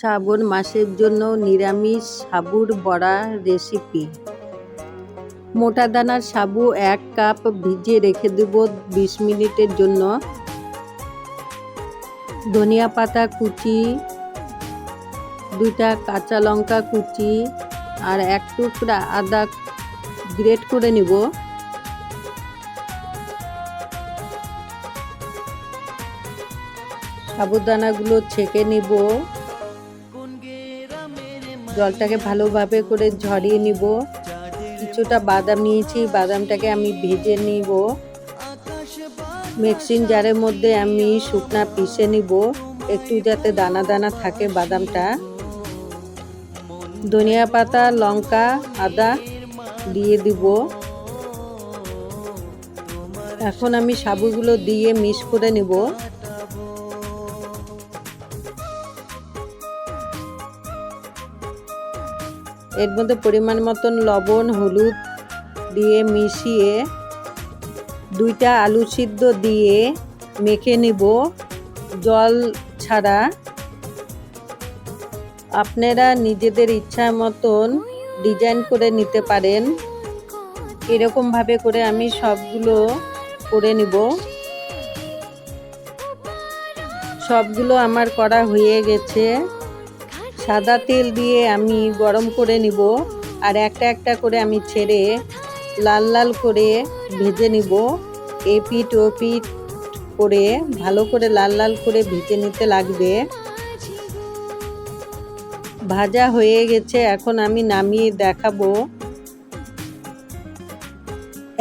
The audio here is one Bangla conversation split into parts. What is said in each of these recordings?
শ্রাবণ মাসের জন্য নিরামিষ সাবুর বড়া রেসিপি। মোটা দানার সাবু 1 কাপ ভিজিয়ে রেখে দেব 20 মিনিটের জন্য। ধনিয়া পাতা কুচি, 2টা কাঁচা লঙ্কা কুচি আর 1 টুকরা আদা গ্রেট করে নিব। সাবুদানাগুলো ছেঁকে নিব, জলটাকে ভালোভাবে করে ঝরিয়ে নিব। কিছুটা বাদাম নিয়েছি, বাদামটাকে আমি ভেজে নিব। মিক্সিং জারের মধ্যে আমি শুকনা পিষে নিব, একটু যাতে দানা দানা থাকে বাদামটা। ধনিয়া পাতা, লঙ্কা, আদা দিয়ে দিব। এখন আমি সাবুগুলো দিয়ে মিক্স করে নিব। এর মধ্যে পরিমাণ মতন লবণ, হলুদ দিয়ে মিশিয়ে 2টা আলু সিদ্ধ দিয়ে মেখে নিব জল ছাড়া। আপনারা নিজেদের ইচ্ছা মতন ডিজাইন করে নিতে পারেন। এরকম ভাবে করে আমি সবগুলো করে নিব। সবগুলো আমার করা হয়ে গেছে। সাদা তেল দিয়ে আমি গরম করে নিব, আর একটা একটা করে আমি ছেড়ে লাল লাল করে ভেজে নিব। এপিঠ ওপিঠ করে ভালো করে লাল লাল করে ভেজে নিতে লাগবে। ভাজা হয়ে গেছে, এখন আমি নামিয়ে দেখাবো।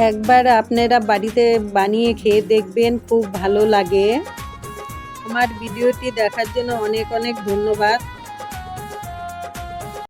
একবার আপনারা বাড়িতে বানিয়ে খেয়ে দেখবেন, খুব ভালো লাগে। আমার ভিডিওটি দেখার জন্য অনেক অনেক ধন্যবাদ।